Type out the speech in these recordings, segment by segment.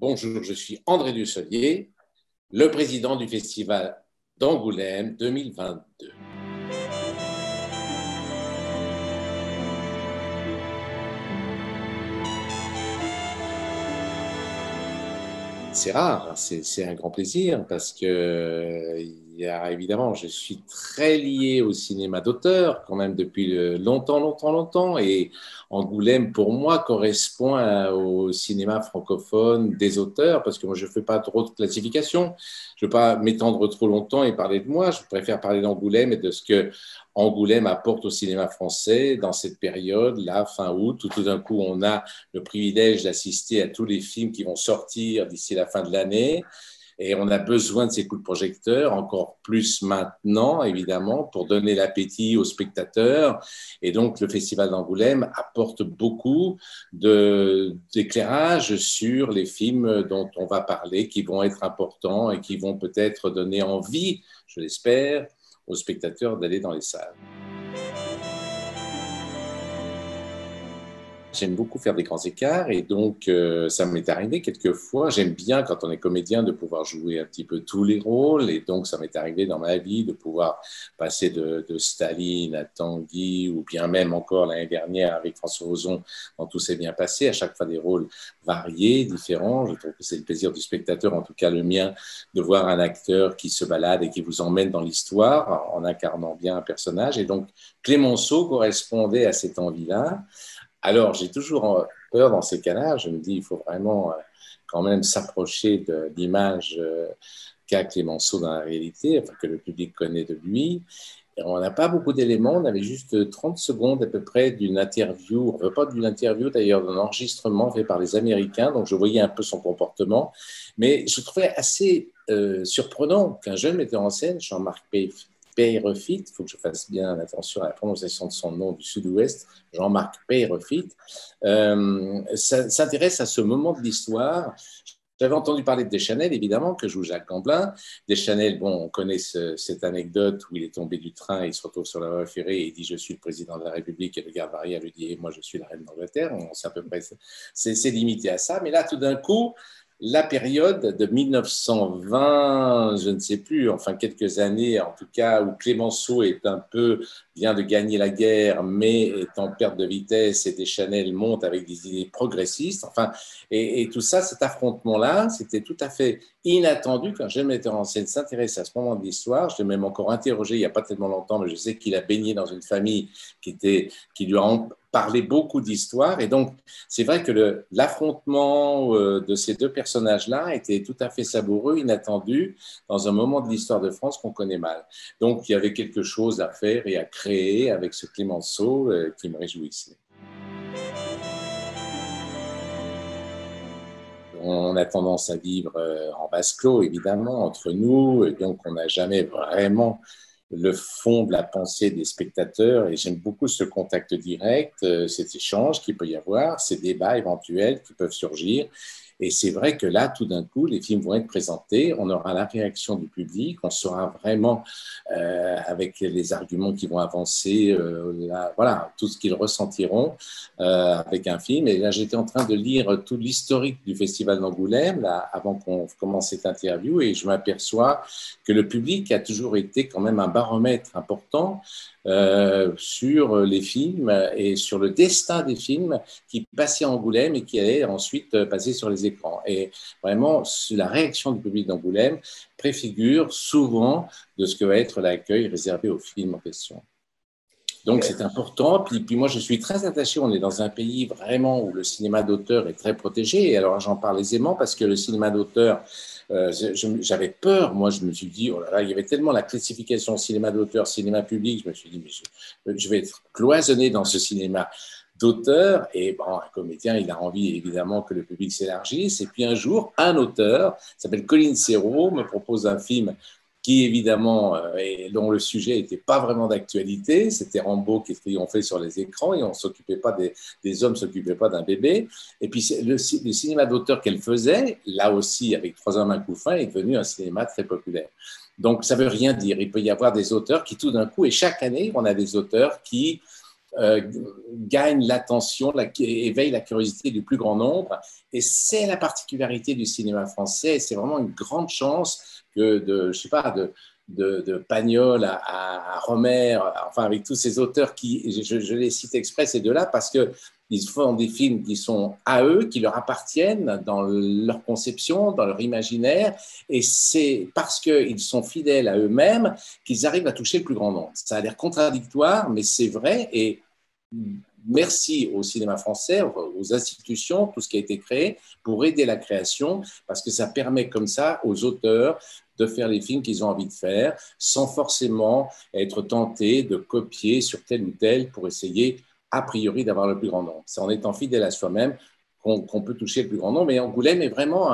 Bonjour, je suis André Dussolier, le président du Festival d'Angoulême 2022. C'est rare, c'est un grand plaisir parce que évidemment, je suis très lié au cinéma d'auteur quand même depuis longtemps et Angoulême pour moi correspond au cinéma francophone des auteurs parce que moi je ne fais pas trop de classification, je ne veux pas m'étendre trop longtemps et parler de moi, je préfère parler d'Angoulême et de ce que Angoulême apporte au cinéma français dans cette période, là, fin août, où tout d'un coup on a le privilège d'assister à tous les films qui vont sortir d'ici la fin de l'année. Et on a besoin de ces coups de projecteur, encore plus maintenant, évidemment, pour donner l'appétit aux spectateurs. Et donc, le Festival d'Angoulême apporte beaucoup d'éclairage sur les films dont on va parler, qui vont être importants et qui vont peut-être donner envie, je l'espère, aux spectateurs d'aller dans les salles. J'aime beaucoup faire des grands écarts et donc ça m'est arrivé quelquefois. J'aime bien quand on est comédien de pouvoir jouer un petit peu tous les rôles et donc ça m'est arrivé dans ma vie de pouvoir passer de Staline à Tanguy ou bien même encore l'année dernière avec François Ozon dans Tout s'est bien passé. À chaque fois des rôles variés, différents. Je trouve que c'est le plaisir du spectateur, en tout cas le mien, de voir un acteur qui se balade et qui vous emmène dans l'histoire en incarnant bien un personnage. Et donc Clémenceau correspondait à cette envie-là. Alors, j'ai toujours peur dans ces cas-là. Je me dis, il faut vraiment quand même s'approcher de l'image qu'a Clémenceau dans la réalité, enfin, que le public connaît de lui. Et on n'a pas beaucoup d'éléments. On avait juste 30 secondes à peu près d'une interview, pas d'une interview d'ailleurs, d'un enregistrement fait par les Américains. Donc, je voyais un peu son comportement. Mais je trouvais assez surprenant qu'un jeune metteur en scène, Jean-Marc Peyrefit, il faut que je fasse bien attention à la prononciation de son nom du Sud-Ouest, Jean-Marc Peyrefit, s'intéresse à ce moment de l'histoire. J'avais entendu parler de Deschanel, évidemment, que joue Jacques Gamblin. Deschanel, bon, on connaît cette anecdote où il est tombé du train, il se retrouve sur la voie ferrée et il dit « Je suis le président de la République » et le garde barrière lui dit « Moi, je suis la reine d'Angleterre ». C'est à peu près, c'est limité à ça. Mais là, tout d'un coup, la période de 1920, je ne sais plus, enfin quelques années en tout cas, où Clémenceau vient de gagner la guerre, mais est en perte de vitesse et Deschanel monte avec des idées progressistes. Enfin, et tout ça, cet affrontement-là, c'était tout à fait inattendu qu'un jeune metteur en scène s'intéresse à ce moment de l'histoire. Je l'ai même encore interrogé il n'y a pas tellement longtemps, mais je sais qu'il a baigné dans une famille qui lui a parlé beaucoup d'histoire. Et donc, c'est vrai que l'affrontement de ces deux personnages-là était tout à fait savoureux, inattendu, dans un moment de l'histoire de France qu'on connaît mal. Donc, il y avait quelque chose à faire et à créer avec ce Clémenceau qui me réjouissait. On a tendance à vivre en vase clos, évidemment, entre nous, et donc on n'a jamais vraiment le fond de la pensée des spectateurs et j'aime beaucoup ce contact direct, cet échange qu'il peut y avoir, ces débats éventuels qui peuvent surgir. Et c'est vrai que là, tout d'un coup, les films vont être présentés, on aura la réaction du public, on saura vraiment avec les arguments qui vont avancer, voilà, tout ce qu'ils ressentiront avec un film. Et là, j'étais en train de lire tout l'historique du Festival d'Angoulême, là, avant qu'on commence cette interview, et je m'aperçois que le public a toujours été quand même un baromètre important sur les films et sur le destin des films qui passaient à Angoulême et qui allaient ensuite passer sur les écrans. Et vraiment, la réaction du public d'Angoulême préfigure souvent de ce que va être l'accueil réservé aux films en question. Donc, c'est important. Puis moi, je suis très attaché. On est dans un pays vraiment où le cinéma d'auteur est très protégé. Et alors, j'en parle aisément parce que le cinéma d'auteur, j'avais peur. Moi, je me suis dit, oh là là, il y avait tellement la classification cinéma d'auteur, cinéma public. Je me suis dit, mais je vais être cloisonné dans ce cinéma d'auteur. Et bon, un comédien, il a envie évidemment que le public s'élargisse. Et puis un jour, un auteur, s'appelle Colin Serrault, me propose un film qui évidemment, dont le sujet n'était pas vraiment d'actualité, c'était Rambo qui triomphait sur les écrans et on s'occupait pas des hommes, ne s'occupaient pas d'un bébé. Et puis le cinéma d'auteur qu'elle faisait, là aussi avec Trois hommes, un coup fin, est devenu un cinéma très populaire. Donc ça veut rien dire. Il peut y avoir des auteurs qui tout d'un coup, et chaque année, on a des auteurs qui euh, gagne l'attention, éveille la curiosité du plus grand nombre. Et c'est la particularité du cinéma français. C'est vraiment une grande chance que je sais pas, de Pagnol à Romer, enfin avec tous ces auteurs qui, je les cite exprès ces deux-là parce que ils font des films qui sont à eux, qui leur appartiennent dans leur conception, dans leur imaginaire, et c'est parce qu'ils sont fidèles à eux-mêmes qu'ils arrivent à toucher le plus grand nombre. Ça a l'air contradictoire, mais c'est vrai, et merci au cinéma français, aux institutions, tout ce qui a été créé pour aider la création, parce que ça permet comme ça aux auteurs de faire les films qu'ils ont envie de faire, sans forcément être tentés de copier sur tel ou tel pour essayer, a priori, d'avoir le plus grand nombre. C'est en étant fidèle à soi-même qu'on peut toucher le plus grand nombre. Et Angoulême est vraiment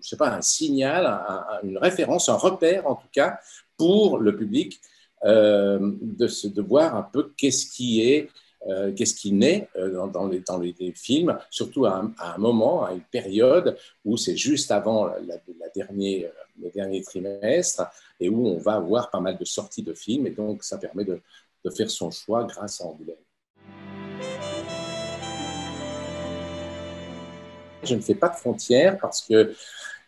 je sais pas, un signal, une référence, un repère en tout cas pour le public de voir un peu qu'est-ce qui naît dans les films, surtout à un moment, à une période où c'est juste avant le dernier trimestre et où on va avoir pas mal de sorties de films et donc ça permet de faire son choix grâce à Angoulême. Je ne fais pas de frontières parce que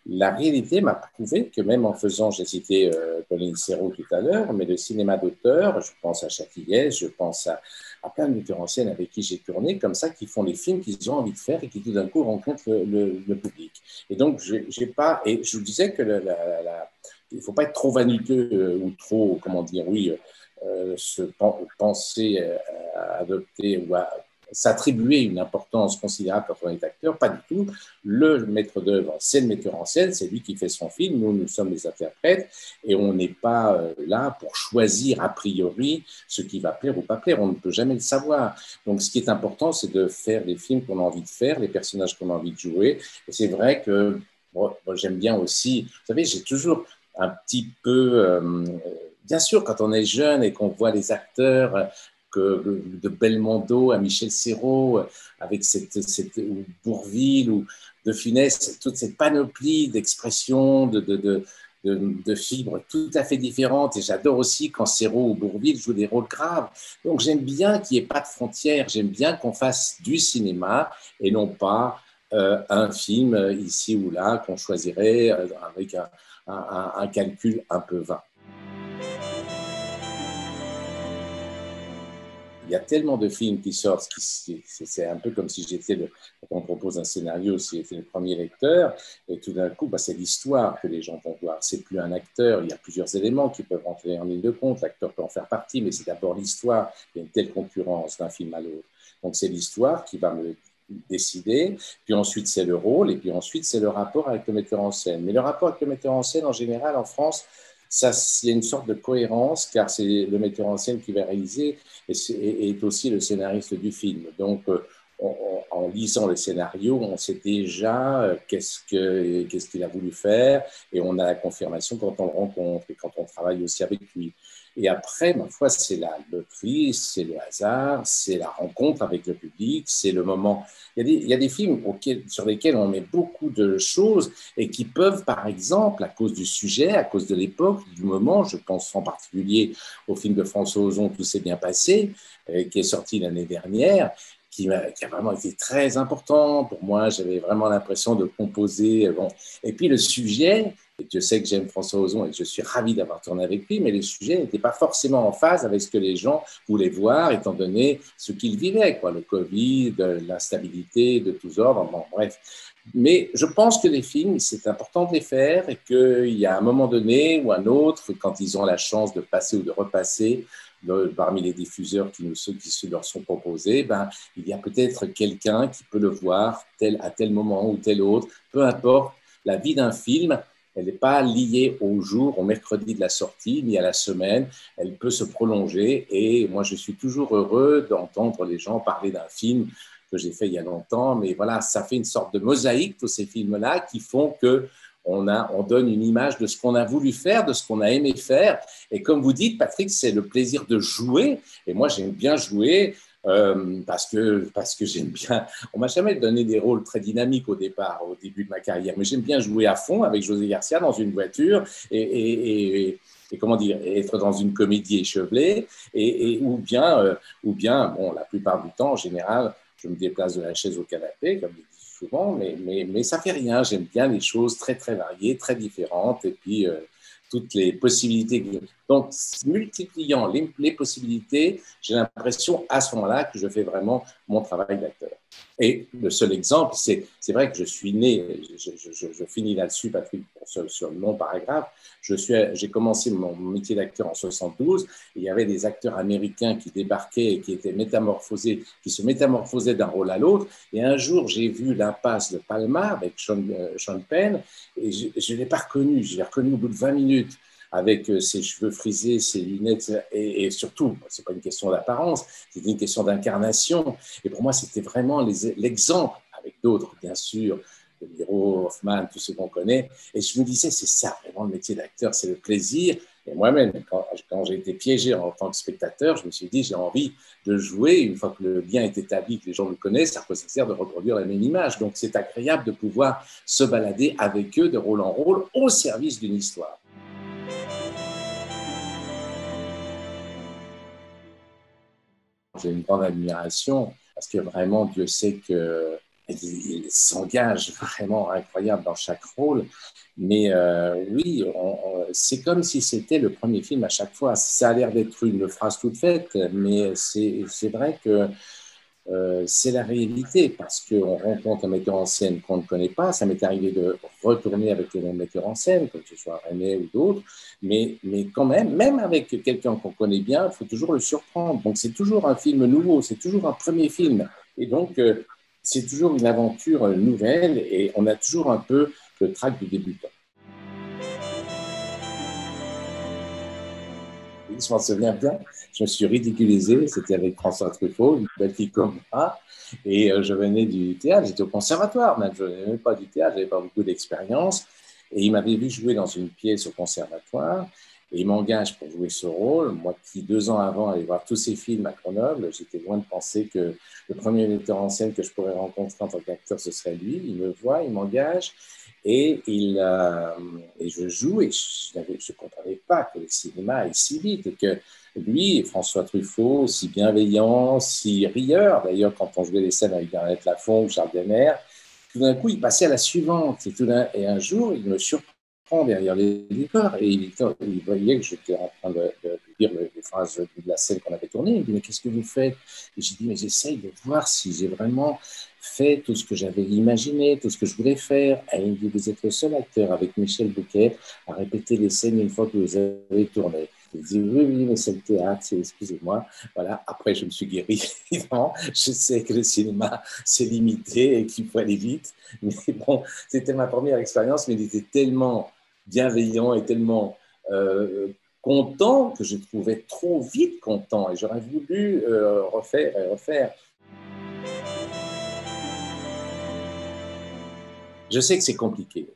la réalité m'a prouvé que même en faisant, j'ai cité Pauline Serrault tout à l'heure, mais le cinéma d'auteur, je pense à Châtilliez, je pense à plein de metteurs en scène avec qui j'ai tourné, comme ça, qui font les films qu'ils ont envie de faire et qui tout d'un coup rencontrent le public. Et donc, j'ai pas, et je vous disais que il ne faut pas être trop vaniteux ou trop, comment dire, oui, penser à adopter ou à s'attribuer une importance considérable quand on est acteur, pas du tout. Le maître d'œuvre, c'est le metteur en scène, c'est lui qui fait son film, nous sommes les interprètes, et on n'est pas là pour choisir a priori ce qui va plaire ou pas plaire, on ne peut jamais le savoir. Donc ce qui est important, c'est de faire les films qu'on a envie de faire, les personnages qu'on a envie de jouer, et c'est vrai que moi, j'aime bien aussi, vous savez, j'ai toujours un petit peu, bien sûr, quand on est jeune et qu'on voit les acteurs, de Belmondo à Michel Serrault, avec ou Bourvil ou De Funès, toute cette panoplie d'expressions, de fibres tout à fait différentes. Et j'adore aussi quand Serrault ou Bourvil jouent des rôles graves. Donc j'aime bien qu'il n'y ait pas de frontières, j'aime bien qu'on fasse du cinéma et non pas un film ici ou là qu'on choisirait avec un calcul un peu vain. Il y a tellement de films qui sortent, c'est un peu comme si quand on propose un scénario, si j'étais le premier lecteur, et tout d'un coup, c'est l'histoire que les gens vont voir. C'est plus un acteur, il y a plusieurs éléments qui peuvent entrer en ligne de compte, l'acteur peut en faire partie, mais c'est d'abord l'histoire. Il y a une telle concurrence d'un film à l'autre. Donc c'est l'histoire qui va me décider, puis ensuite c'est le rôle, et puis ensuite c'est le rapport avec le metteur en scène. Mais le rapport avec le metteur en scène, en général, en France, il y a une sorte de cohérence, car c'est le metteur en scène qui va réaliser et est aussi le scénariste du film. Donc, en lisant le scénario, on sait déjà qu'est-ce qu'il a voulu faire et on a la confirmation quand on le rencontre et quand on travaille aussi avec lui. Et après, ma foi, c'est la loterie, c'est le hasard, c'est la rencontre avec le public, c'est le moment. Il y a des films sur lesquels on met beaucoup de choses et qui peuvent, par exemple, à cause du sujet, à cause de l'époque, du moment, je pense en particulier au film de François Ozon, Tout s'est bien passé, qui est sorti l'année dernière, qui a vraiment été très important pour moi. J'avais vraiment l'impression de composer. Bon. Et puis le sujet, et Dieu sait que j'aime François Ozon et que je suis ravi d'avoir tourné avec lui, mais le sujet n'était pas forcément en phase avec ce que les gens voulaient voir, étant donné ce qu'ils vivaient, quoi, le Covid, l'instabilité de tous ordres, bon, bref. Mais je pense que les films, c'est important de les faire et qu'il y a un moment donné ou un autre, quand ils ont la chance de passer ou de repasser, parmi les diffuseurs qui leur sont proposés, il y a peut-être quelqu'un qui peut le voir à tel moment ou tel autre, peu importe. La vie d'un film, elle n'est pas liée au jour, au mercredi de la sortie, ni à la semaine. Elle peut se prolonger. Et moi, je suis toujours heureux d'entendre les gens parler d'un film que j'ai fait il y a longtemps. Mais voilà, ça fait une sorte de mosaïque, tous ces films-là, qui font que on donne une image de ce qu'on a voulu faire, de ce qu'on a aimé faire. Et comme vous dites, Patrick, c'est le plaisir de jouer. Et moi, j'aime bien jouer parce que j'aime bien. On m'a jamais donné des rôles très dynamiques au début de ma carrière, mais j'aime bien jouer à fond avec José Garcia dans une voiture et et comment dire, être dans une comédie échevelée, ou bien, bon, la plupart du temps, en général, je me déplace de la chaise au canapé, comme je dis souvent, mais ça fait rien. J'aime bien les choses très, très variées, très différentes, et puis toutes les possibilités. Donc, multipliant les possibilités, j'ai l'impression à ce moment-là que je fais vraiment mon travail d'acteur. Et le seul exemple, c'est vrai que je suis né, je finis là-dessus, Patrick, sur le long paragraphe, j'ai commencé mon métier d'acteur en 72, et il y avait des acteurs américains qui débarquaient et qui étaient métamorphosés, qui se métamorphosaient d'un rôle à l'autre, et un jour, j'ai vu L'impasse de Palma avec Sean Penn, et je ne l'ai pas reconnu, je l'ai reconnu au bout de 20 minutes, avec ses cheveux frisés, ses lunettes, et surtout, ce n'est pas une question d'apparence, c'est une question d'incarnation. Et pour moi, c'était vraiment l'exemple, avec d'autres, bien sûr, De Niro, Hoffman, tous ceux qu'on connaît. Et je me disais, c'est ça, vraiment, le métier d'acteur, c'est le plaisir. Et moi-même, quand j'ai été piégé en tant que spectateur, je me suis dit, j'ai envie de jouer. Une fois que le lien est établi, que les gens le connaissent, ça sert de reproduire la même image. Donc, c'est agréable de pouvoir se balader avec eux de rôle en rôle au service d'une histoire. J'ai une grande admiration parce que vraiment, Dieu sait qu'il s'engage vraiment incroyable dans chaque rôle. Mais oui, c'est comme si c'était le premier film à chaque fois. Ça a l'air d'être une phrase toute faite, mais c'est vrai que c'est la réalité parce qu'on rencontre un metteur en scène qu'on ne connaît pas. Ça m'est arrivé de retourner avec les mêmes metteurs en scène, que ce soit René ou d'autres, mais quand même avec quelqu'un qu'on connaît bien, il faut toujours le surprendre. Donc c'est toujours un film nouveau, c'est toujours un premier film. Et donc c'est toujours une aventure nouvelle et on a toujours un peu le trac du débutant. Je m'en souviens bien, je me suis ridiculisé, c'était avec François Truffaut, une belle fille comme moi, et je venais du théâtre, j'étais au conservatoire, même je n'avais même pas du théâtre, je n'avais pas beaucoup d'expérience, et il m'avait vu jouer dans une pièce au conservatoire, et il m'engage pour jouer ce rôle. Moi qui, 2 ans avant, allais voir tous ces films à Grenoble, j'étais loin de penser que le premier metteur en scène que je pourrais rencontrer en tant qu'acteur, ce serait lui. Il me voit, il m'engage, et je joue, et je ne comprenais pas que le cinéma aille si vite, et que lui, François Truffaut, si bienveillant, si rieur, d'ailleurs, quand on jouait les scènes avec Bernadette Lafont ou Charles Denner, tout d'un coup, il passait à la suivante. Et un jour, il me surprend derrière les décors, et il voyait que j'étais en train de dire les phrases de la scène qu'on avait tournée. Il me dit, mais qu'est-ce que vous faites? Et j'ai dit, mais j'essaye de voir si j'ai vraiment fait tout ce que j'avais imaginé, tout ce que je voulais faire. Et il me dit, vous êtes le seul acteur avec Michel Bouquet à répéter les scènes une fois que vous avez tourné. Il dit, oui, oui, mais c'est le théâtre, excusez-moi. Voilà. Après, je me suis guéri. Non, je sais que le cinéma, c'est limité et qu'il faut aller vite. Mais bon, c'était ma première expérience, mais il était tellement bienveillant et tellement content que je trouvais trop vite content. Et j'aurais voulu refaire et refaire. Je sais que c'est compliqué.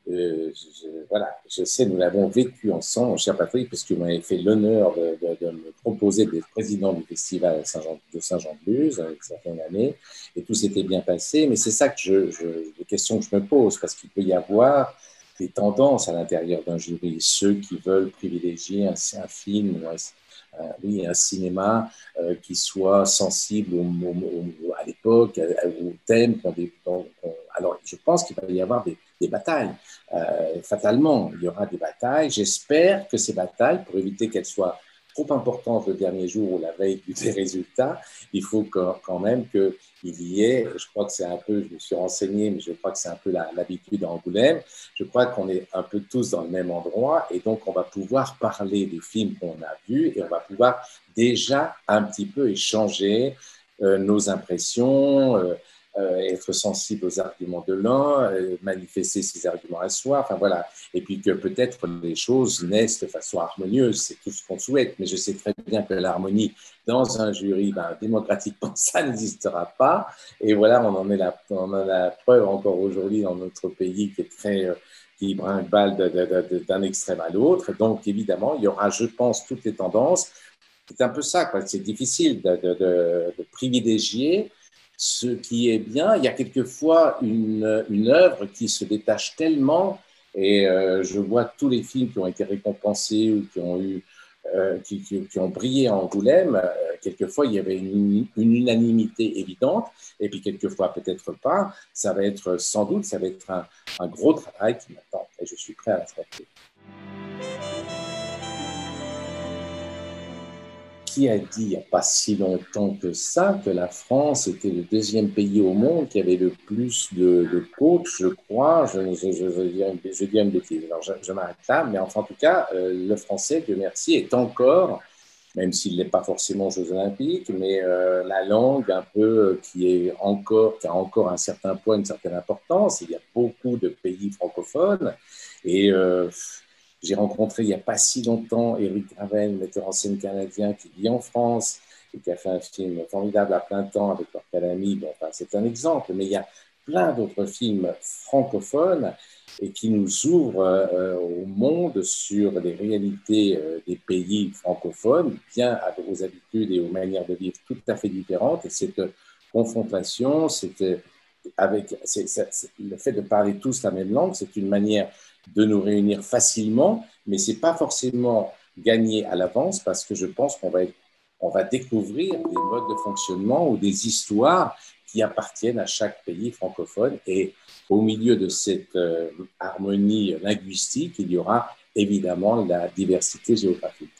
Voilà, je sais, nous l'avons vécu ensemble, cher Patrick, parce que vous m'avez fait l'honneur de me proposer d'être président du festival de Saint-Jean-de-Luz une certaine année, et tout s'était bien passé. Mais c'est ça que les questions que je me pose, parce qu'il peut y avoir des tendances à l'intérieur d'un jury, ceux qui veulent privilégier un film, oui, un cinéma qui soit sensible à l'époque, au thème. Alors, je pense qu'il va y avoir des batailles. Fatalement, il y aura des batailles. J'espère que ces batailles, pour éviter qu'elles soient trop importantes le dernier jour ou la veille des résultats, il faut quand même qu'il y ait, je crois que c'est un peu, je me suis renseigné, mais je crois que c'est un peu l'habitude à Angoulême, je crois qu'on est un peu tous dans le même endroit, et donc on va pouvoir parler des films qu'on a vus, et on va pouvoir déjà un petit peu échanger nos impressions, être sensible aux arguments de l'un, manifester ses arguments à soi, enfin voilà. Et puis que peut-être les choses naissent de façon harmonieuse, c'est tout ce qu'on souhaite, mais je sais très bien que l'harmonie dans un jury, démocratiquement, ça n'existera pas. Et voilà, on en a la preuve encore aujourd'hui dans notre pays qui est très qui brinque-balle d'un extrême à l'autre. Donc évidemment, il y aura, je pense, toutes les tendances. C'est un peu ça, quoi. C'est difficile de privilégier ce qui est bien. Il y a quelquefois une œuvre qui se détache tellement Et je vois tous les films qui ont été récompensés ou qui ont eu qui ont brillé à Angoulême. Quelquefois, il y avait une unanimité évidente, et puis quelquefois, peut-être pas. Ça va être sans doute, ça va être un gros travail qui m'attend, et je suis prêt à l'affronter. Qui a dit il n'y a pas si longtemps que ça que la France était le deuxième pays au monde qui avait le plus de coachs, je crois. Je dis une bêtise, alors je m'arrête là, mais enfin, en tout cas, le français, Dieu merci, est encore, même s'il n'est pas forcément aux Jeux Olympiques, mais la langue un peu qui a encore un certain poids, une certaine importance. Il y a beaucoup de pays francophones, et j'ai rencontré il n'y a pas si longtemps Éric Gravel, metteur en scène canadien qui vit en France et qui a fait un film formidable à plein temps avec leur Calamy. Bon, enfin, c'est un exemple, mais il y a plein d'autres films francophones et qui nous ouvrent au monde sur les réalités des pays francophones, bien aux habitudes et aux manières de vivre tout à fait différentes. Et cette confrontation, le fait de parler tous la même langue, c'est une manière de nous réunir facilement, mais ce n'est pas forcément gagné à l'avance parce que je pense on va découvrir des modes de fonctionnement ou des histoires qui appartiennent à chaque pays francophone. Et au milieu de cette harmonie linguistique, il y aura évidemment la diversité géographique.